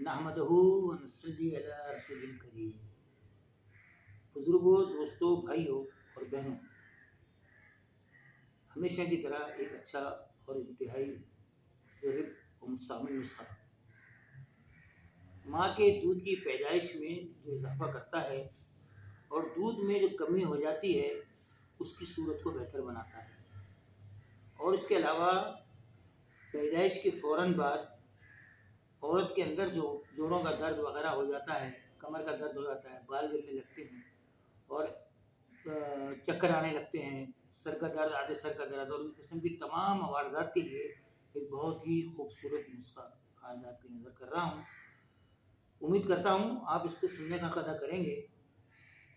نحمدہ ونصلی علی رسول الکریم۔ بزرگوں، دوستوں، بھائیوں اور بہنوں، ہمیشہ کی طرح ایک اچھا اور انتہائی مجرب و مستعمل نسخہ ماں کے دودھ کی پیدائش میں جو اضافہ کرتا ہے اور دودھ میں جو کمی ہو جاتی ہے اس کی صورت کو بہتر بناتا ہے، اور اس کے علاوہ پیدائش کے فوراً بعد عورت کے اندر جو جوڑوں کا درد وغیرہ ہو جاتا ہے، کمر کا درد ہو جاتا ہے، بال گرنے لگتے ہیں اور چکر آنے لگتے ہیں، سر کا درد، آدھے سر کا درد اور اس قسم کی تمام عوارضات کے لیے ایک بہت ہی خوبصورت نسخہ آج آپ کی نظر کر رہا ہوں۔ امید کرتا ہوں آپ اس کو سننے کا ادا کریں گے،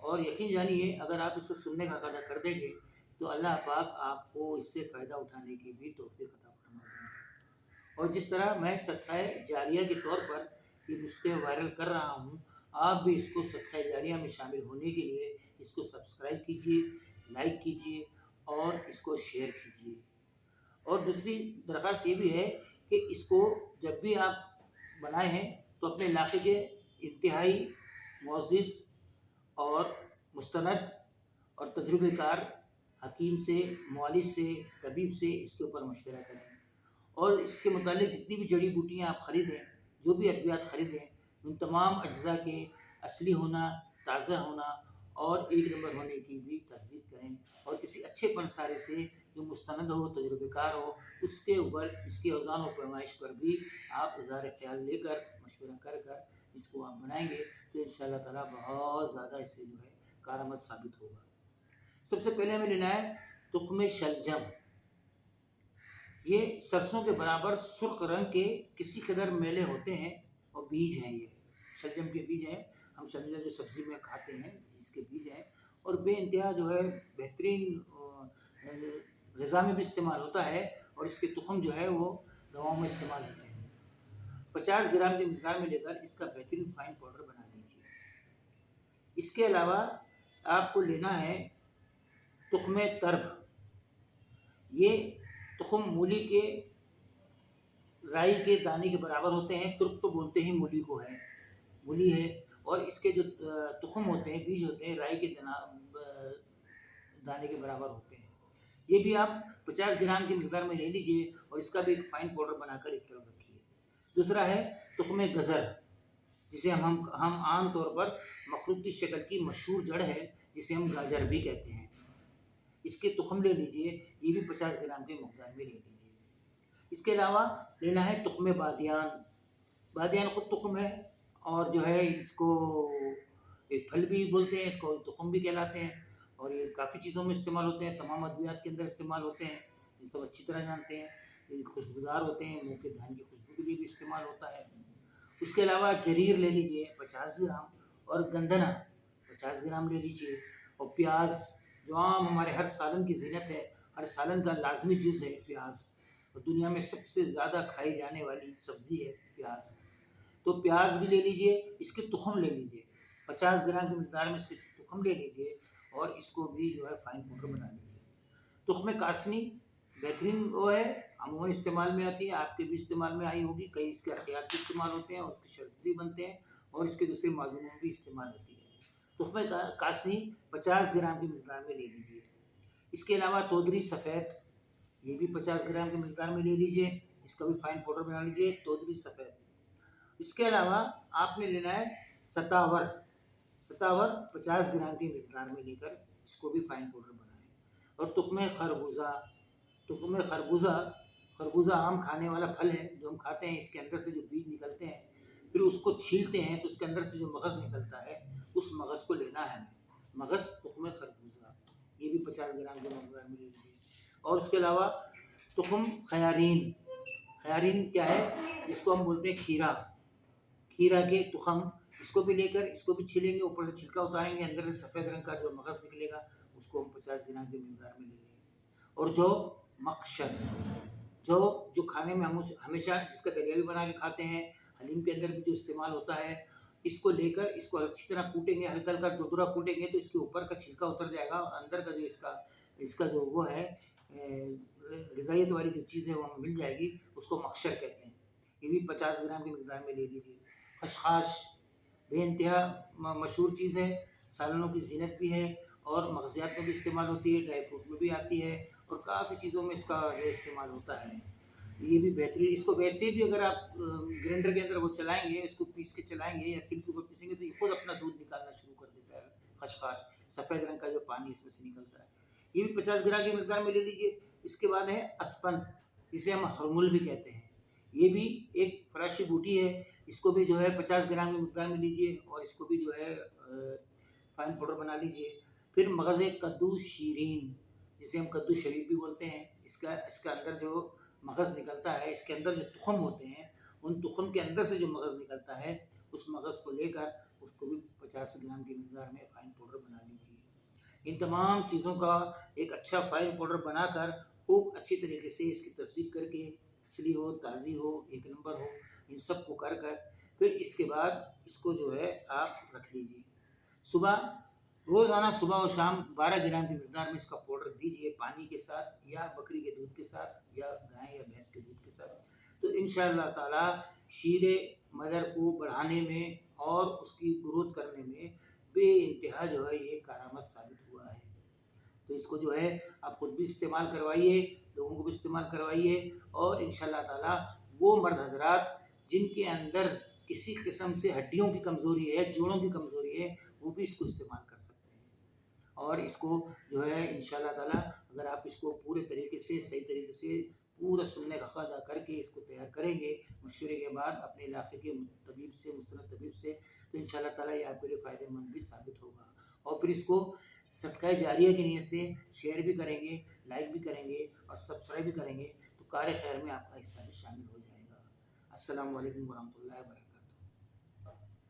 اور یقین جانیے اگر آپ اس کو سننے کا ادا کر دیں گے تو اللہ پاک آپ کو اس سے فائدہ اٹھانے کی بھی توفیق عطا فرما دیں گے۔ اور جس طرح میں صدقہ جاریہ کے طور پر یہ نسخے وائرل کر رہا ہوں، آپ بھی اس کو صدقہ جاریہ میں شامل ہونے کے لیے اس کو سبسکرائب کیجیے، لائک کیجیے اور اس کو شیئر کیجیے۔ اور دوسری درخواست یہ بھی ہے کہ اس کو جب بھی آپ بنائے ہیں تو اپنے علاقے کے انتہائی معزز اور مستند اور تجربہ کار حکیم سے، معالج سے، طبیب سے اس کے اوپر مشورہ کریں، اور اس کے متعلق جتنی بھی جڑی بوٹیاں آپ خریدیں، جو بھی ادویات خریدیں، ان تمام اجزاء کے اصلی ہونا، تازہ ہونا اور ایک نمبر ہونے کی بھی تصدیق کریں، اور کسی اچھے پنسارے سے جو مستند ہو، تجربہ کار ہو، اس کے اوپر اس کے اوزان و پیمائش پر بھی آپ اظہار خیال لے کر، مشورہ کر اس کو آپ بنائیں گے تو انشاءاللہ تعالیٰ بہت زیادہ اس سے جو ہے کارآمد ثابت ہوگا۔ سب سے پہلے ہمیں لینا ہے تخم شلجم۔ یہ سرسوں کے برابر سرخ رنگ کے کسی قدر میلے ہوتے ہیں اور بیج ہیں، یہ شلجم کے بیج ہیں، ہم شلجم جو سبزی میں کھاتے ہیں اس کے بیج ہیں، اور بے انتہا جو ہے بہترین غذا میں بھی استعمال ہوتا ہے، اور اس کے تخم جو ہے وہ دواؤں میں استعمال ہوتے ہیں۔ 50 گرام کی مقدار میں لے کر اس کا بہترین فائن پاؤڈر بنا لیجیے۔ اس کے علاوہ آپ کو لینا ہے تخم ترب۔ یہ تخم مولی کے رائی کے دانے کے برابر ہوتے ہیں، ترب تو بولتے ہیں مولی کو ہے، مولی ہے، اور اس کے جو تخم ہوتے ہیں، بیج ہوتے ہیں، رائی کے دانے کے برابر ہوتے ہیں۔ یہ بھی آپ 50 گرام کی مقدار میں لے لیجئے اور اس کا بھی ایک فائن پاؤڈر بنا کر ایک طرف رکھیے۔ دوسرا ہے تخم گزر، جسے ہم عام طور پر مخروطی شکل کی مشہور جڑ ہے جسے ہم گاجر بھی کہتے ہیں، اس کے تخم لے لیجئے، یہ بھی 50 گرام کی مقدار میں لے لیجئے۔ اس کے علاوہ لینا ہے تخم بادیان۔ بادیان خود تخم ہے، اور جو ہے اس کو ایک پھل بھی بولتے ہیں، اس کو تخم بھی کہلاتے ہیں، اور یہ کافی چیزوں میں استعمال ہوتے ہیں، تمام ادویات کے اندر استعمال ہوتے ہیں، یہ سب اچھی طرح جانتے ہیں، یہ خوشبودار ہوتے ہیں، منہ کے دہن کی خوشبو کے لیے بھی استعمال ہوتا ہے۔ اس کے علاوہ جریر لے لیجئے 50 گرام، اور گندنا 50 گرام لے لیجئے، اور پیاز جو عام ہمارے ہر سالن کی زینت ہے، ہر سالن کا لازمی جز ہے پیاز، اور دنیا میں سب سے زیادہ کھائی جانے والی سبزی ہے پیاز، تو پیاز بھی لے لیجئے، اس کے تخم لے لیجئے، 50 گرام کی مقدار میں اس کے تخم لے لیجئے، اور اس کو بھی جو ہے فائن پاؤڈر بنا لیجئے۔ تخم کاسنی بہترین وہ ہے، عموماً استعمال میں آتی ہے، آپ کے بھی استعمال میں آئی ہوگی، کئی اس کے ارقیات بھی استعمال ہوتے ہیں، اور اس کے شربت بھی بنتے ہیں، اور اس کے دوسرے معجونوں میں بھی استعمال ہوتی ہے۔ تخم کاسنی 50 گرام کی مقدار میں لے لیجئے۔ اس کے علاوہ تودری سفید، یہ بھی 50 گرام کی مقدار میں لے لیجئے، اس کا بھی فائن پاؤڈر بنا لیجئے، تودری سفید۔ اس کے علاوہ آپ نے لینا ہے ستاور 50 گرام کی مقدار میں لے کر اس کو بھی فائن پاؤڈر بنائیں۔ اور تخم خربوزہ عام کھانے والا پھل ہے جو ہم کھاتے ہیں، اس کے اندر سے جو بیج نکلتے ہیں، پھر اس کو چھیلتے ہیں تو اس کے اندر سے جو مغز نکلتا ہے، اس مغز کو لینا ہے ہمیں، مغز تخم خربوزہ، یہ بھی 50 گرام کی مقدار میں لے لیجیے۔ اور اس کے علاوہ تخم خیارین کیا ہے، جس کو ہم بولتے ہیں کھیرا کے تخم، اس کو بھی لے کر اس کو بھی چھیلیں گے، اوپر سے چھلکا اتاریں گے، اندر سے سفید رنگ کا جو مغز نکلے گا اس کو ہم 50 گرام کی مقدار میں لے لیں گے۔ اور جو کھانے میں ہم ہمیشہ جس کا دلیا بھی بنا کے کھاتے ہیں، حلیم کے اندر بھی جو استعمال ہوتا ہے، اس کو لے کر اس کو اچھی طرح کوٹیں گے، ہلکا ہلکا دردرا کوٹیں گے تو اس کے اوپر کا چھلکا اتر جائے گا، اور اندر کا جو اس کا جو وہ ہے غذائیت والی جو چیز ہے وہ ہمیں مل جائے گی، اس کو مخشر کہتے ہیں۔ یہ بھی 50 گرام کی مقدار میں لے لیجیے۔ خشخاش بے انتہا مشہور چیز ہے، سالنوں کی زینت بھی ہے، اور مغزیات میں بھی استعمال ہوتی ہے، ڈرائی فروٹ میں بھی آتی ہے، اور کافی چیزوں میں اس کا جو استعمال ہوتا ہے۔ یہ بھی بہترین، اس کو ویسے بھی اگر آپ گرینڈر کے اندر وہ چلائیں گے، اس کو پیس کے چلائیں گے یا سل کے اوپر پیسیں گے تو یہ خود اپنا دودھ نکالنا شروع کر دیتا ہے، خشخاش سفید رنگ کا جو پانی اس میں سے نکلتا ہے۔ یہ بھی 50 گرام کی مقدار میں لے لیجیے۔ اس کے بعد ہے اسپند، جسے ہم ہرمول بھی کہتے ہیں، یہ بھی ایک فراشی بوٹی ہے، اس کو بھی جو ہے 50 گرام کی مقدار میں لیجیے، اور اس کو بھی جو ہے فائن پاؤڈر بنا لیجیے۔ پھر مغز کدو شیرین، جسے ہم کدو شریف بھی بولتے ہیں، اس کا اندر جو مغز نکلتا ہے، اس کے اندر جو تخم ہوتے ہیں، ان تخم کے اندر سے جو مغز نکلتا ہے، اس مغز کو لے کر اس کو بھی 50 گرام کی مقدار میں فائن پاؤڈر بنا لیجیے۔ ان تمام چیزوں کا ایک اچھا فائن پاؤڈر بنا کر خوب اچھی طریقے سے اس کی تصدیق کر کے، اصلی ہو تازی ہو ایک نمبر ہو، ان سب کو کر پھر اس کے بعد اس کو جو ہے آپ رکھ لیجیے۔ روزانہ صبح و شام 12 گرام کی مقدار میں اس کا پاؤڈر دیجیے، پانی کے ساتھ یا بکری کے دودھ کے ساتھ یا گائے یا بھینس کے دودھ کے ساتھ۔ تو انشاءاللہ تعالی شیر مدر کو بڑھانے میں اور اس کی گروتھ کرنے میں بے انتہا جو ہے یہ کارآمد ثابت ہوا ہے۔ تو اس کو جو ہے آپ خود بھی استعمال کروائیے، لوگوں کو بھی استعمال کروائیے، اور انشاءاللہ تعالی وہ مرد حضرات جن کے اندر کسی قسم سے ہڈیوں کی کمزوری ہے، جوڑوں کی کمزوری ہے، وہ بھی اس کو استعمال کر سکتے ہیں۔ اور اس کو جو ہے انشاءاللہ تعالی اگر آپ اس کو پورے طریقے سے صحیح طریقے سے پورا سننے کا قاعدہ کر کے اس کو تیار کریں گے مشورے کے بعد اپنے علاقے کے طبیب سے، مستند طبیب سے، تو انشاءاللہ تعالی یہ آپ کے لیے فائدہ مند بھی ثابت ہوگا۔ اور پھر اس کو صدقہ جاریہ کی نیت سے شیئر بھی کریں گے، لائک بھی کریں گے اور سبسکرائب بھی کریں گے، تو کار خیر میں آپ کا حصہ بھی شامل ہو جائے گا۔ السلام علیکم ورحمۃ اللہ وبرکاتہ۔